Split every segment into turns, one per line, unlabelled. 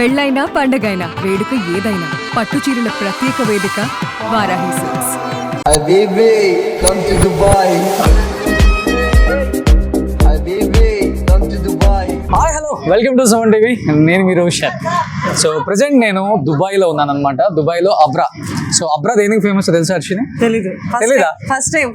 పెళ్ళైనా పండగైనా వేడుక ఏదైనా పట్టు చీరల ప్రత్యేక వేదిక Varahi silks.
Habibi, come to Dubai. Habibi, come to Dubai.
Hi hello welcome to seven TV. నేను మీ రోషన్. సో ప్రజెంట్ నేను దుబాయ్లో ఉన్నాను అనమాట. దుబాయ్లో అబ్రా. సో అబ్రా దేనికి ఫేమస్ తెలుసా అర్షిని?
తెలీదా? First time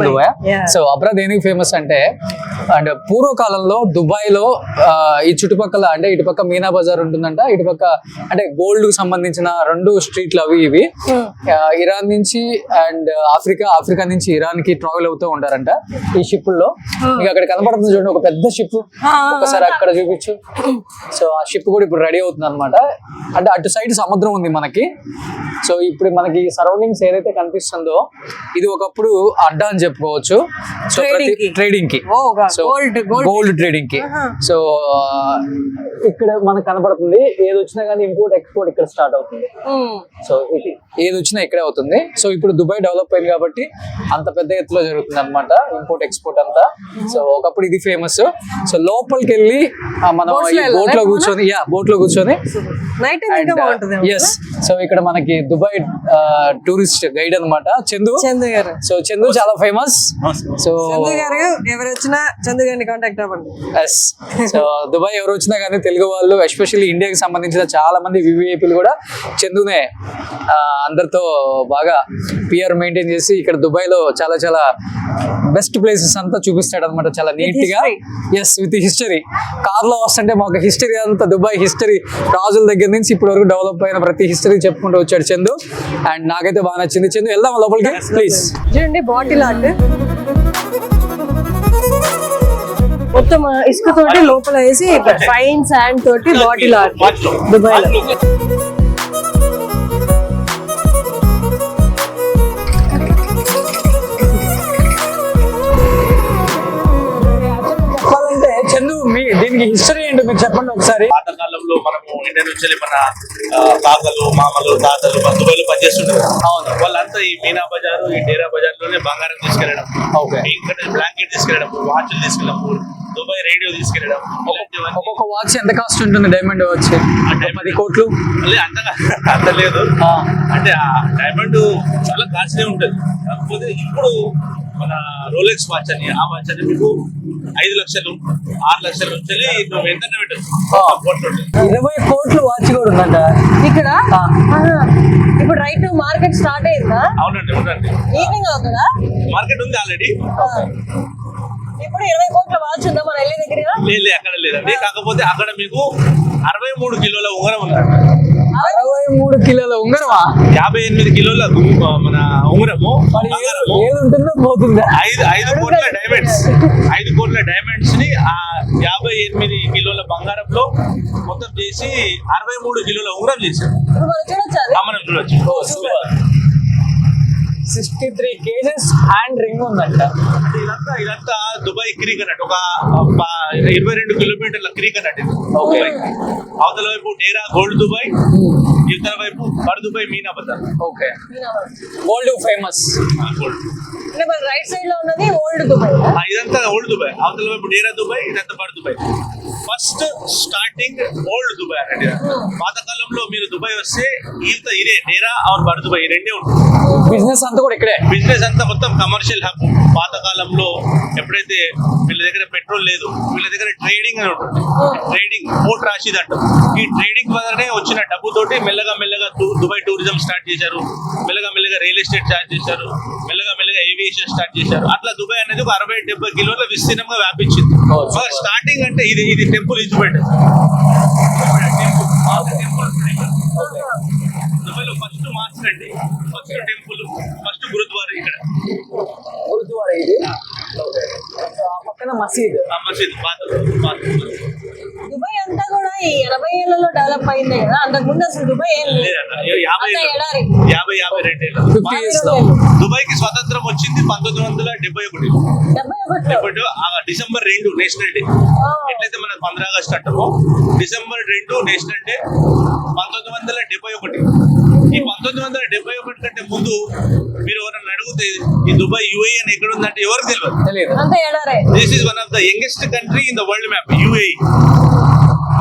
Dubai. సో అబ్రా దేనికి ఫేమస్ అంటే అండ్ పూర్వకాలంలో దుబాయ్లో ఈ చుట్టుపక్కల అంటే ఇటుపక్క మీనా బజార్ ఉంటుందంట, ఇటుపక్క అంటే గోల్డ్ కు సంబంధించిన రెండు స్ట్రీట్లు అవి ఇవి. ఇరాన్ నుంచి అండ్ ఆఫ్రికా నుంచి ఇరాన్ కి ట్రావెల్ అవుతూ ఉంటారంట ఈ షిప్పుల్లో. మీకు అక్కడ కనపడుతుంది చూడండి ఒక పెద్ద షిప్, ఒకసారి అక్కడ చూపించు. సో ఆ షిప్ కూడా ఇప్పుడు రెడీ అవుతుంది అనమాట. అంటే అటు సైడ్ సముద్రం ఉంది మనకి. సో ఇప్పుడు మనకి సరౌండింగ్స్ ఏదైతే కనిపిస్తుందో ఇది ఒకప్పుడు అడ్డా అని చెప్పుకోవచ్చు. సో ట్రేడింగ్ కి, సో గోల్డ్ ట్రేడింగ్ కి. సో ఇక్కడ మనకు కనపడుతుంది ఏది వచ్చినా కానీ ఇంపోర్ట్ ఎక్స్పోర్ట్ ఇక్కడ స్టార్ట్ అవుతుంది. సో ఏది వచ్చినా ఇక్కడే అవుతుంది. సో ఇప్పుడు దుబాయ్ డెవలప్ అయింది కాబట్టి అంత పెద్ద ఎత్తులో జరుగుతుంది అనమాట ఇంపోర్ట్ ఎక్స్పోర్ట్ అంతా. సో ఒకప్పుడు ఇది ఫేమస్. సో లోపలికి వెళ్ళి మనం బోట్ లో కూర్చొని ఎస్. సో ఇక్కడ మనకి దుబాయ్ టూరిస్ట్ గైడ్ అనమాట చందు
గారు.
సో చందు చాలా ఫేమస్. సో
ఎవరు వచ్చినా చందు గారిని కాంటాక్ట్ అవ్వండి.
ఎస్. సో దుబాయ్ ఎవరు వచ్చినా కానీ తెలుగు వాళ్ళు ఎస్పెషల్లీ ఇండియాకి సంబంధించిన చాలా మంది వివిఐపీలు కూడా చందునే అందరితో బాగా పిఆర్ మెయింటైన్ చేసి ఇక్కడ దుబాయ్ లో చాలా చాలా బెస్ట్ ప్లేసెస్ అంతా చూపిస్తాడు అనమాట చాలా నీట్ గా. Yes, with history. కార్ లో వస్తుంటే మాకు హిస్టరీ అంతా దుబాయ్ హిస్టరీ రాజుల దగ్గర నుంచి ఇప్పటి వరకు డెవలప్ అయిన ప్రతి హిస్టరీ చెప్పుకుంటూ వచ్చాడు చందు. అండ్ నాకైతే బాగా నచ్చింది. చందు వెళ్దాం లోపలికి ప్లీజ్.
చూడండి బాటిల్ ఆర్ట్ మొత్తం ఇసుక తోటి లోపల వేసి ఫైన్ శాండ్ తోటి బాటిల్ ఆర్ట్ దుబాయ్ లో.
చందు దీనికి హిస్టరీ ఏంటో మీరు చెప్పండి ఒకసారి.
పాతకాలంలో మనము ఇండియా నుంచి మన తాతలు మామలు తాతలు దుబాయ్లో పనిచేస్తుంటారు. అవును, వాళ్ళంతా ఈ మీనా బజార్ ఈ డేరా బజార్ లోనే బంగారం తీసుకెళ్లడం, ఇక్కడ బ్లాంకెట్ తీసుకెళ్లడం, వాచ్లు తీసుకెళ్ళడం, దుబాయ్ రేడియో తీసుకెళ్లడం.
ఒక్కొక్క వాచ్ ఎంత కాస్ట్ ఉంటుంది? డైమండ్ వాచ్ అంటే 10 కోట్లు
అంత లేదు. అంటే ఆ డైమండ్ చాలా కాస్ట్లీ ఉంటుంది. కాకపోతే ఇప్పుడు మన రోలెక్స్ వాచ్ అని ఆ వాచ్ అని మీకు 5 లక్షలు 6 లక్షల నుంచి నువ్వు ఎంత పెట్టు
20 కోట్లు వాచ్ కూడా ఉందంట
ఇక్కడ. ఇప్పుడు రైట్ మార్కెట్ స్టార్ట్ అయిందా?
అవునండి, అవునండి.
ఈవినింగ్ అవుతుందా?
మార్కెట్ ఉంది ఆల్రెడీ.
ఇప్పుడు 20 కోట్ల వాచ్ ఉందా మన వెళ్ళే దగ్గర?
లేదు, అక్కడ లేదండి. కాకపోతే అక్కడ మీకు 63 కిలోల ఉంగరం ఉందంట.
63 కిలోల ఉంగరమా?
58 కిలోల మన ఉంగరము.
ఏది ఉంటుందో పోతుందా?
5 కోట్ల డైమండ్స్. 5 కోట్ల డైమండ్స్ ని ఆ 58 కిలోల బంగారంలో మొత్తం చేసి 63 కిలోల ఉంగరం చేశారు. మనం చూడొచ్చు.
63 కేజెస్ హ్యాండ్ రింగ్ ఉందంట.
ఇదంతా దుబాయ్ క్రీక్ అన్నట్టు. ఒక 22 కిలోమీటర్ల క్రీక్ అన్నట్టు. అవతల వైపు డేరా గోల్డ్ దుబాయ్, ఇతర వైపు Bur Dubai Meena Bazaar.
Okay, gold famous.
Right side లో ఉన్నది ఓల్డ్ దుబాయ్.
ఇదంతా ఓల్డ్ దుబాయ్. అవతల వైపు డేరా దుబాయ్, ఇదంతా Bur Dubai. First starting old Dubai అన్నట్టు. పాతకాలంలో మీరు దుబాయ్ వస్తే ఇదే డేరా ఆర్ బర్ దుబాయ్ ఈ రెండే ఉంటుంది.
బిజినెస్ అంతా కూడా ఇక్కడే.
బిజినెస్ అంతా మొత్తం కమర్షియల్ హబ్. పాతకాలంలో ఎప్పుడైతే వీళ్ళ దగ్గర పెట్రోల్ లేదు, వీళ్ళ దగ్గర ట్రేడింగ్ అని ఉంటుంది. ట్రేడింగ్ పోర్ట్ రాషిద్ అంటాం. ఈ ట్రేడింగ్ వల్లనే వచ్చిన డబ్బుతోటి మెల్లగా దుబాయ్ టూరిజం స్టార్ట్ చేశారు. మెల్లగా రియల్ ఎస్టేట్ స్టార్ట్ చేశారు. మెల్లగా ఏవియేషన్ స్టార్ట్ చేశారు. అట్లా దుబాయ్ అనేది ఒక 60-70 కిలోల విస్తీర్ణంగా వ్యాపించింది. స్టార్టింగ్ అంటే ఇది టెంపుల్ ఇది పెట్టారు. దుబాయ్లో ఫస్ట్ మాస్క్ అండి, ఫస్ట్ టెంపుల్, ఫస్ట్ గురుద్వారా. ఇక్కడ
గురుద్వారా ఇది. పక్కన మసీద్.
దుబాయ్ అంతా కూడా ఈ 80 ఏళ్లలో డెవలప్ అయిందే కదా. అంతకు ముందు అసలు దుబాయ్ ఏం లేదు.
50 దుబాయ్ కి స్వతంత్రం వచ్చింది 1971. December 2 national day. ఎట్లయితే మన 15 ఆగస్ట్ అంటామో డిసెంబర్ 2 నేషనల్ డే 1971. ఈ 1971 కంటే ముందు మీరు ఎవరన్నా అడిగితే ఈ దుబాయ్ యుఏఈ అని ఎక్కడ ఉందంటే ఎవరికి తెలియదు.
తెలియదు.
అంతే ఏడారే.
This is one of the youngest country in the world map, UAE.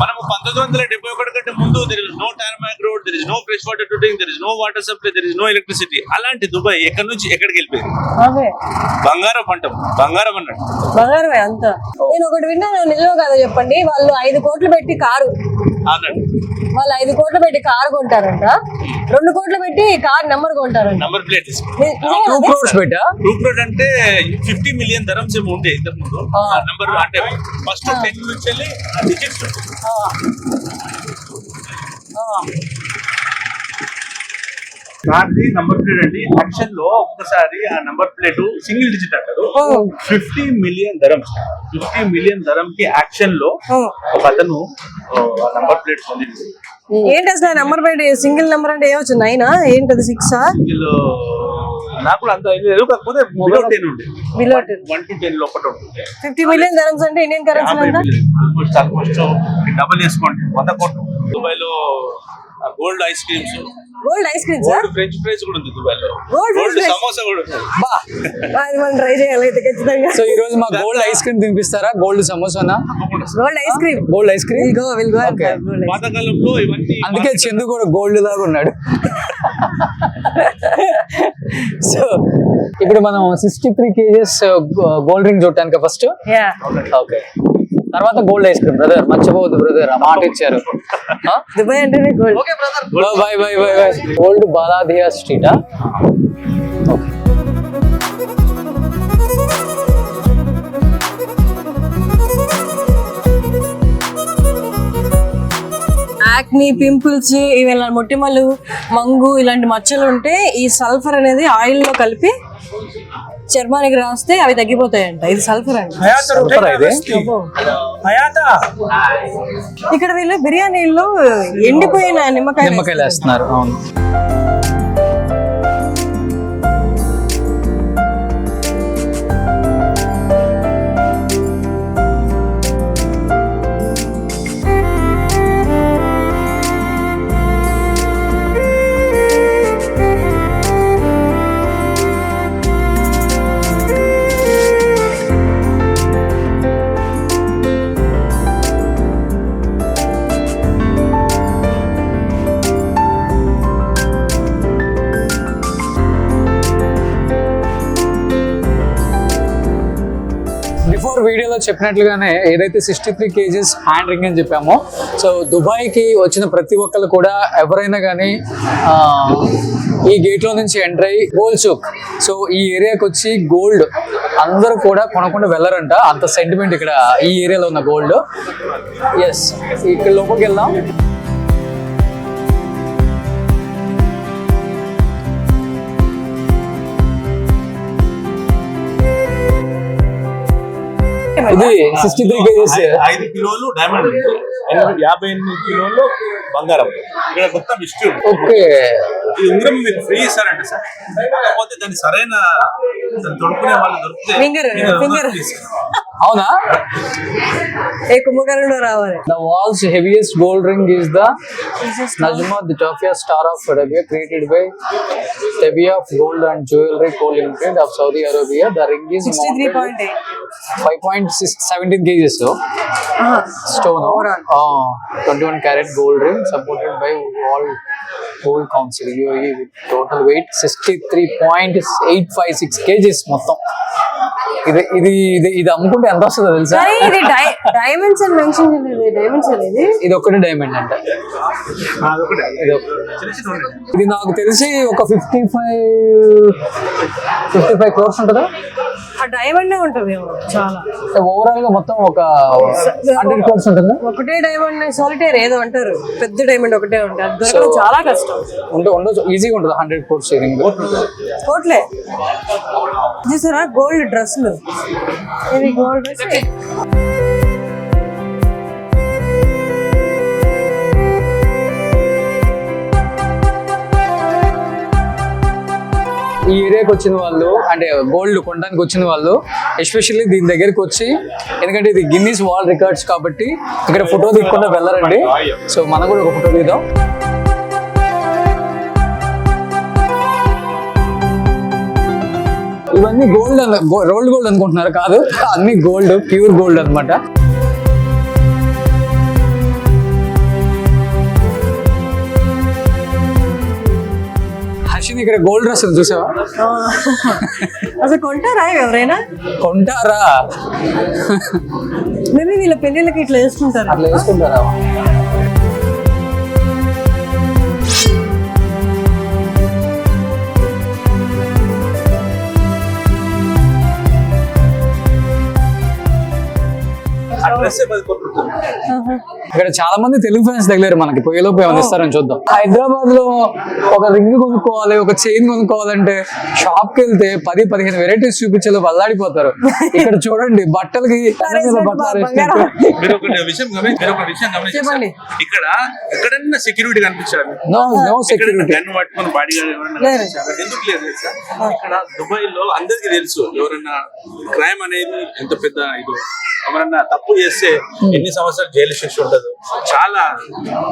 మనము 1971 కంటే ముందు there is no tarmac road, there is no fresh water to drink, there is no water supply, there is no electricity. అలాంటి Dubai ఎక్కడి నుంచి ఎక్కడికి వెళ్ళిపోయింది?
అదే
బంగారం అంటాం, బంగారం అన్నట్టు.
బంగారమే అంతా. నేను ఒకటి విన్నాను, నిజమో కాదో చెప్పండి. వాళ్ళు 5 కోట్లు పెట్టి కారు,
అన్నట్టు
వాళ్ళు 5 కోట్లు పెట్టి కారు కొంటారంట, 2 కోట్లు పెట్టి కార్ నెంబర్ కొంటారంట.
నంబర్ ప్లేట్
2 crores పెట్టా.
రూప్ రోడ్ అంటే 50 మిలియన్ ధరమ్స్ ఏమో ఉండే ఇంతకు ముందు. నంబర్ అంటే ఫస్ట్ 10 నుంచి వెళ్ళి డిజిట్స్ కార్ది నంబర్ ప్లేట్ అండి. యాక్షన్ లో ఒక్కసారి ఆ నంబర్ ప్లేట్ సింగిల్ డిజిట్ అంటారు. 50 మిలియన్ ధరమ్స్, 50 మిలియన్ ధరం కి యాక్షన్ లో ఒక అతను ఆ నంబర్ ప్లేట్ పొందింది.
ఏంటి అసలు నెంబర్ ప్లేట్ సింగిల్ నెంబర్ అంటే ఏమొచ్చు? 9 ఏంటది? 6
సింగిల్ నాకు కూడా అంత ఐడియా లేదు, కాకపోతే బిలో 10 ఉండే,
బిలో 10
1 to 10 లోపల ఉంటుంది.
50 మిలియన్ ధరమ్స్ అంటే ఇండియన్ కరెన్సీ ఎంత?
ఆల్మోస్ట్ డబుల్ చేసుకోండి 100 కోట్లు. దుబాయ్ లో gold ice creams,
gold ice cream sir,
gold French fries కూడా ఉంది దుబాయ్ లో,
గోల్డ్
గోల్డ్ సమోసా కూడా ఉంది.
అది మనం ట్రై చేయాలి అయితే ఖచ్చితంగా.
సో ఈ రోజు మా గోల్డ్ ఐస్ క్రీమ్ తినిపిస్తారా? గోల్డ్ సమోసానా?
Gold ice cream,
gold ice cream.
Will go
Okay.
పాతకాలంలో ఇవన్నీ
అందుకే చందు కూడా గోల్డ్ లాగా ఉన్నాడు. సో ఇప్పుడు మనం 63 kgs గోల్డ్ రింగ్ చూడటానికి ఫస్ట్.
యా
ఓకే, తర్వాత గోల్డ్ ఐస్ క్రీమ్. బ్రదర్ మర్చిపోవద్దు బ్రదర్, ఆ మాట ఇచ్చారు.
దుబాయ్ అంటేనే gold.
Bye bye bye bye. Gold Baladiya స్ట్రీటా? ఓకే.
యాక్ని, పింపుల్స్, ఇవేలా మొటిమలు, మంగు ఇలాంటి మచ్చలు ఉంటే ఈ సల్ఫర్ అనేది ఆయిల్ లో కలిపి చర్మానికి రాస్తే అవి తగ్గిపోతాయంట. ఇది సల్ఫర్ అండి.
సూపర్ ఇది.
ఇక్కడ వీళ్ళు బిర్యానీలో ఎండిపోయిన
నిమ్మకాయలు వేస్తున్నారు. అవును. బిఫోర్ వీడియోలో చెప్పినట్లుగానే ఏదైతే 63 kgs హ్యాండ్ రింగ్ అని చెప్పామో, సో దుబాయ్కి వచ్చిన ప్రతి ఒక్కరు కూడా ఎవరైనా కానీ ఈ గేట్లో నుంచి ఎంటర్ అయ్యి గోల్డ్ సూక్, సో ఈ ఏరియాకి వచ్చి గోల్డ్ అందరూ కూడా కొనకుండా వెళ్ళరంట. అంత సెంటిమెంట్ ఇక్కడ ఈ ఏరియాలో ఉన్న గోల్డ్. ఎస్, ఇక్కడ లోపలికి వెళ్దాం. ఇది 63 kgs.
5 కిలోలు డైమండ్, 58 కిలోలు బంగారం. ఇక్కడ మొత్తం హిస్టరీ.
ఓకే,
ఈ ఉంగరం మీకు ఫ్రీ ఇస్తారంట సార్, కాకపోతే దాన్ని సరైన దొరుకునే వాళ్ళు దొరికితే
ఫింగర్
అవునా?
ఏ కుంభకర్ణంలో రావాలి.
The world's heaviest gold ring is the Najma the Tofia Star of Arabia, created by Tebia Gold and Jewelry Co Limited of Saudi Arabia. The ring is
63.8
5.17 kgs stone. 21 carat gold ring supported by World Gold Council UAE with total weight 63.856 kgs మొత్తం. ఇది ఇది ఇది ఇది అమ్ముకుంటే ఎంత వస్తుందో తెలుసా?
ఇది డైమండ్స్ అని మెన్షన్ చేయలేదు. డైమండ్స్ అనేది
ఇది ఒకటి డైమండ్ అంట. ఇది నాకు తెలిసి ఒక 55 crores ఉంటుందా?
ఆ డైమండ్ ఉంటుంది చాలా.
ఓవరాల్ గా మొత్తం ఒక 100 crores ఉంటుందా?
ఒకటే డైమండ్ సాలిటైర్ ఏదో అంటారు, పెద్ద డైమండ్ ఒకటే ఉంటుంది. అది దొరకడం చాలా కష్టం.
ఉండొచ్చు, ఈజీగా ఉంటుంది 100 crores రింగ్.
కోట్లే చూసారా గోల్డ్ డ్రెస్లు. ఇది గోల్డ్ డ్రెస్.
ఈ ఏరియాకి వచ్చిన వాళ్ళు అంటే గోల్డ్ కొనడానికి వచ్చిన వాళ్ళు ఎస్పెషల్లీ దీని దగ్గరికి వచ్చి, ఎందుకంటే ఇది గిన్నీస్ వరల్డ్ రికార్డ్స్ కాబట్టి ఇక్కడ ఫోటో తీయకుండా వెళ్ళరండి. సో మనం కూడా ఒక ఫోటో తీద్దాం. ఇవన్నీ గోల్డ్ రోల్డ్ గోల్డ్ అనుకుంటున్నారు, కాదు అన్ని గోల్డ్, ప్యూర్ గోల్డ్ అన్నమాట. హర్షిని ఇక్కడ గోల్డ్ డ్రెస్ చూసావా?
అసలు కొంటారా ఎవరైనా?
కొంటారా?
మేబీ వీళ్ళ పెళ్ళిళ్ళకి ఇట్లా వేసుకుంటారు.
అట్లా వేసుకుంటారా? ఇక్కడ చాలా మంది తెలుగు ఫ్యాన్స్ తగిలారు మనకి. పొయ్యిలోపు ఏమైనా ఇస్తారని చూద్దాం. హైదరాబాద్ లో ఒక రింగ్ కొనుక్కోవాలి, ఒక చైన్ కొనుక్కోవాలంటే షాప్ కి వెళ్తే 10-15 వెరైటీస్ చూపించేలో వల్లాడిపోతారు. ఇక్కడ చూడండి బట్టలకి
మీరు ఒక విషయం గమనించండి, ఇక్కడ ఎక్కడన్నా సెక్యూరిటీ కనిపించారు?
No security.
గన్ను పట్టుకొని బాడీ గార్డ్ ఎవరైనా కనిపించారా? ఎందుకు లేదు తెలుసా? ఇక్కడ దుబాయ్ లో అందరికీ తెలుసు ఎవరన్నా క్రైమ్ అనేది ఎంత పెద్ద ఇది, ఎవరన్నా తప్పు చేస్తే ఎన్ని సంవత్సరాలు జైలు శిక్ష ఉంటదో చాలా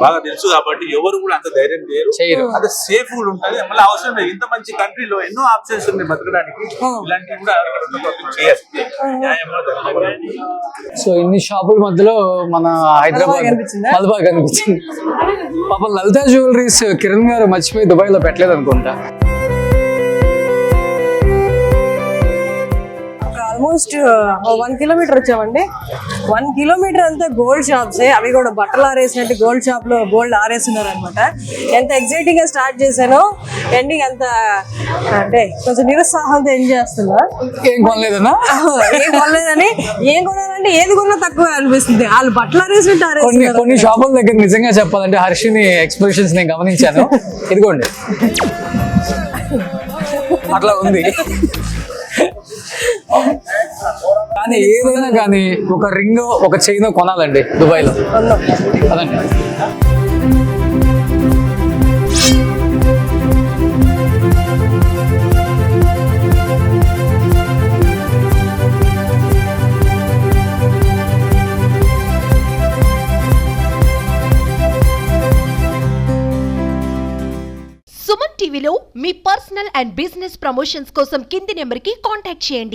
బాగా తెలుసు. కాబట్టి ఎవరు కూడా అంత ధైర్యం చేయరు, అంత సేఫ్ కూడా ఉంటుంది. మళ్ళీ అవసరం లేదు, ఇంత మంచి కంట్రీలో ఎన్నో ఆప్షన్స్ ఉన్నాయి బతకడానికి. ఇలాంటివి కూడా చేయాలి.
సో ఇన్ని షాపుల మధ్యలో మన హైదరాబాద్ మలబార్ కనిపించింది. పాపం లలిత జ్యువెలరీస్ కిరణ్ గారు మర్చిపోయి దుబాయ్ లో పెట్టలేదు అనుకుంటా.
ఆల్మోస్ట్ 1 కిలోమీటర్ వచ్చామండి. 1 కిలోమీటర్ అంతా గోల్డ్ షాప్స్, అవి కూడా బట్టలు ఆరేసినట్టు గోల్డ్ షాప్ లో గోల్డ్ ఆరేస్తున్నారు అనమాట. ఎంత ఎక్సైటింగ్ గా స్టార్ట్ చేశానో ఎండింగ్ అంత అంటే కొంచెం నిరుత్సాహంతో ఎంజాయ్ చేస్తున్నా.
ఏం కొనలేదన్నా?
ఏం కొనలేదని, ఏం కొనాలంటే ఏది కొన్నా తక్కువ అనిపిస్తుంది. వాళ్ళు బట్టలు ఆరేసినట్టు ఆరేస్తున్నారు.
కొన్ని షాపుల దగ్గర నిజంగా చెప్పాలంటే హర్షిని ఎక్స్ప్రెషన్స్ నేను గమనించాను. ఇదిగోండి అట్లా ఉంది. కానీ ఏదైనా కానీ ఒక రింగ్ ఒక చైన్ కొనాలండి దుబాయ్ లో. అదండి.
సుమన్ టీవీలో మీ పర్సనల్ అండ్ బిజినెస్ ప్రమోషన్స్ కోసం కింది నెంబర్కి కాంటాక్ట్ చేయండి.